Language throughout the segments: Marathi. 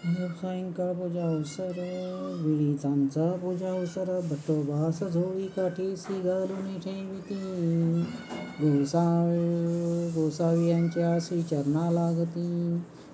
सायंकाळ पूजा अवसर विडीचांचा पूजा अवसर भट्टोबास झोळी काठीसी घालून ठेविती गोसावी यांच्या आसी चरणा लागती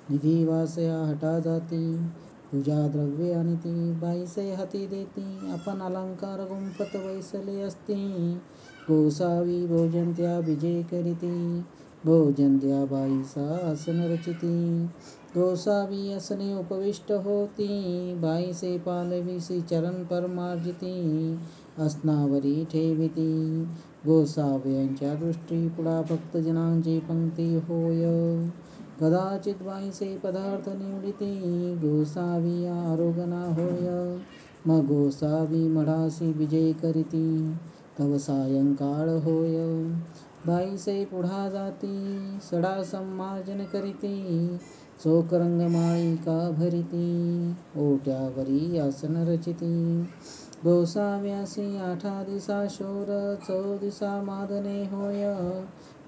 निधी वासया हटा जाती पूजा द्रव्ये आणती बाईसे हाती देती आपण अलंकार गुंफत बैसले असती गोसावी भोजन त्या विजय करीती भोजन त्या बाईसा आसन रचिती गोसावी असने उपविष्ट होती बाईसे पालविसी चरण परमार्जिती असनावरी ठेविती गोसाव्यांच्या दृष्टी पुढा भक्तजनांची पंक्ती होय कदाचित बाईसे पदार्थ निवडिती गोसावी आरोगना होय मग गोसावी मढासी विजय करीती तव सायंकाळ होय बाईसे पुढा जाती सडा संमार्जन करीती चोख रंगमाळिका भरिती ओट्यावरी आसन रचिती गोसाव्यासी आठा दिसा शोर दिसा मादने होय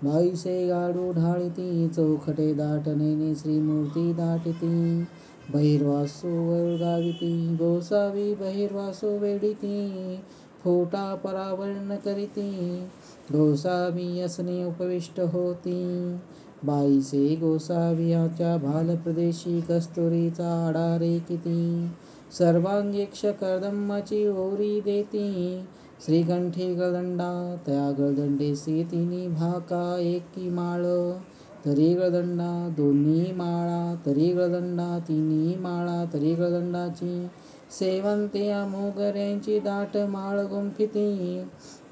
बाईसे गाडू ढाळिती चौखटे दाटनेने श्रीमूर्ती दाटिती बहिर्वासू वळगाविती गोसावी बहिर्वासू वेडिती फोटा परावर्ण करीती गोसावी असने उपविष्ट होती बाईसे गोसावियाच्या भालप्रदेशी कस्तुरीचा आडा रेकिती सर्वांगीक्ष कर्दम्माची ओरी देती श्रीकंठी गळदंडा त्या गळदंडेसी तिन्ही भाका एकी माळ तरी गळदंडा दोन्ही माळा तरी गळदंडा तिन्ही माळा तरी गळदंडाची सेवंत्या मोगऱ्यांची दाट माळ गुंफिती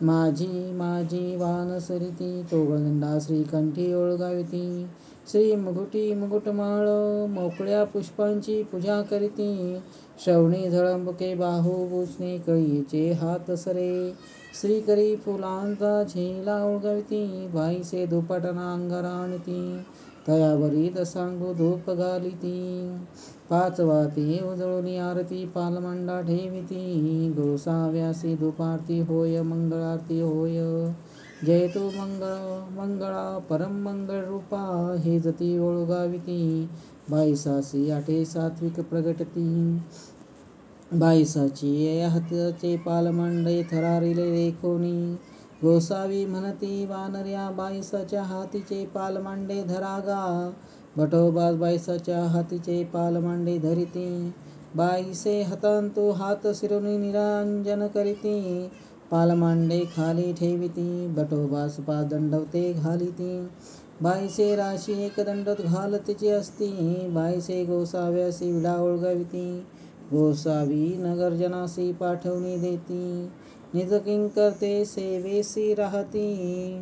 माझी माझी वानसरिती तो गळदंडा श्रीकंठी ओळगाविती श्री मुकुटमाळ मोकळ्या पुष्पांची पूजा करीती श्रवणी झळंबके बाहू बुचणे कळीचे हात सरे श्रीकरी फुलांचा झेला ओळगाविती बाईसे दुपटना अंगारा आणती तयावरी दसांगू धूप घालिती पाचवा ती उजळून आरती पालमंडा ठेविती गोसाव्यासी धूपारती होय मंगळारती होय जय तू मंगळा परम मंगळ रूपा हे जती ओळगाविती बाईसासी आठे सात्विक प्रगटती बाईसाची हाताचे पालमंडे थरारिले देखोनी गोसावी म्हणती वानर्या बाईसाच्या हातीचे पालमांडे धरागा भटोबास बाईसाच्या हातीचे पालमांडे धरिती बाईसे हतांतू हात शिरोनी निरांजन करीती पालमांडे खाली ठेविती भटोबास पाच दंडवते घालिती बाईसे राशी एक दंडत घालतीची असती बाईसे गोसाव्यासी विडा ओळगाविती गोसावी नगरजनासी पाठवणी देती निज किंकर्ते सेवेसी राहती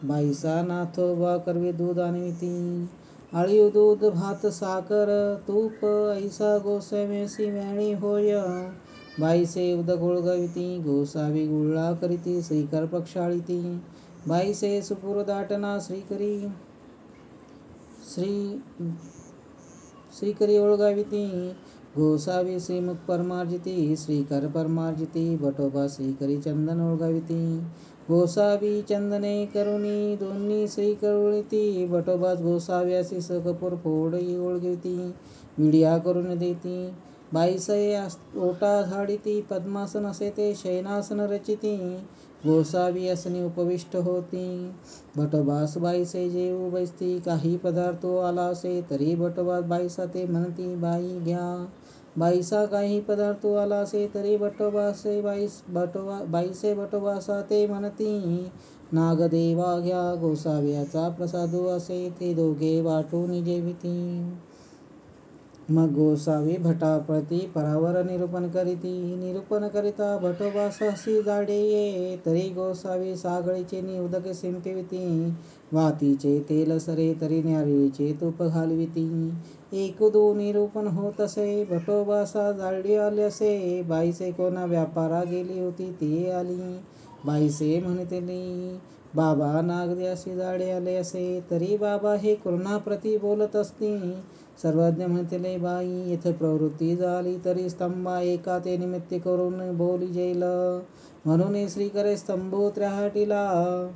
बाईसा नाथोबा करवी दूध आणविती आळीव दूध भात साखर तूप ऐसा गोसाव्यासी वेणी होय बाईसे उदक ओळगाविती गोसावी गुळा करीती श्रीकर प्रक्षाळिती बाईसे सुपूर दाटना श्रीकरी ओळगाविती गोसावी श्रीमुख परमार्जिती श्रीकर परमार्जिती भटोबा श्रीकरी चंदन ओळगाविती गोसावी चंदने करुणी दोन्ही श्रीकर ओळिती भटोबास गोसाव्यासी सकपूर फोडई ओळगिती विडिया करून देती बाईसे ओटा झाडिती पद्मासन असे ते शयनासन रचिती गोसावी असनी उपविष्ट होती भटोबास बाईसे जेऊ बैसती काही पदार्थो आला असे तरी भटोबास बाईसा ते म्हणती बाई घ्या बाईसा काही पदार्थो आला असे तरी बाईसे भटोबासा ते म्हणती नागदेवा घ्या गोसाव्याचा प्रसादो असे ते दोघे वाटून जेविती मग गोसावी भटाप्रती परावर निरूपण करिता भटोबासासी जाडे ये तरी गोसावी सागळीचे उदके शिंपिविती वातीचे तेल सरे तरी नारळीचे तूप घालविती एकदो निरूपण होत असे भटोबासा जाळली आले असे बाईसे कोणा व्यापारा गेली होती ती आली बाईसे म्हणतेली बाबा नागद्यासी जाडे आले असे तरी बाबा हे कृणाप्रती बोलत असती सर्वज्ञ म्हणतेले बाई येथे प्रवृत्ती झाली तरी स्तंभा एका ते निमित्त करून बोली जेल म्हणून श्रीकरे स्तंभो त्र्याहाटीला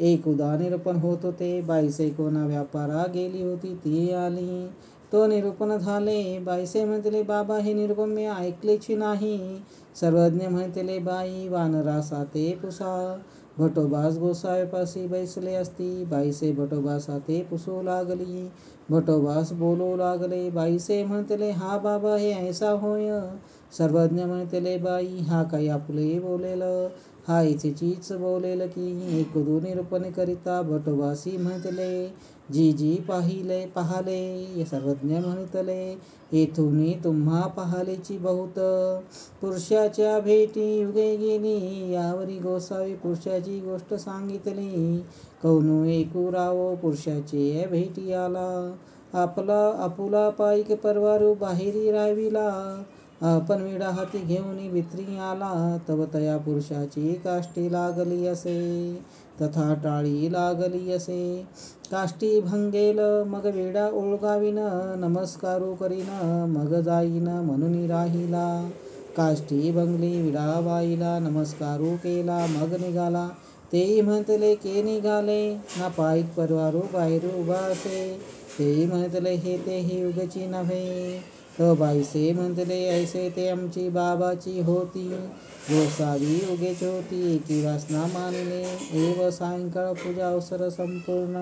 एक उदा निरूपण होत होते बाईसे कोणा व्यापारा गेली होती ती आली तो निरूपण झाले. बाईसे म्हणतले, बाबा हे निरूपण मी ऐकलेची नाही. सर्वज्ञ म्हणतले, बाई वानरासा ते पुसा. भटोबास गोसाव्यापाशी बैसले असती. बाईसे भटोबासा ते पुसू लागली. भटोबास बोलू लागले. बाईसे म्हणतले, हा बाबा हे ऐसा होय. सर्वज्ञ म्हणतले, बाई हा काही आपले बोलेल. हा इथेचीच बोलेल की. एकदो निरूपण करिता भटोबासी म्हणतले, जी जी पाहाले. सर्वज्ञ म्हणतले, येथून तुम्हा पाहालेची बहुत. पुरुषाच्या भेटी युगे गेली. यावरी गोसावी पुरुषाची गोष्ट सांगितली. कौनू ऐकू रावो पुरुषाचे भेटी आला. आपुला पाईक परवारू बाहेरी राहिला. आपण विडा हाती घेऊन भित्री आला. तव तया पुरुषाची काष्टी लागली असे. तथा टाळी लागली असे. काष्टी भंगेल मग वेडा ओळगावीन. नमस्कारू करीन मग जाईन म्हणून राहिला. काष्टी भंगली विडा बाईला. नमस्कारू केला मग निघाला. तेही म्हणतले, के निघाले ना पाईक परवारू बाहेर उभा असे. तेही म्हणतले, हे ते ही उगची नव्हे. तो बाईसे म्हणतले, ऐसे ते आमची बाबाची होती. गोसावी उगेच होती. एकी वासना मानिले. एव सायंकाळ पूजा अवसर संपूर्ण.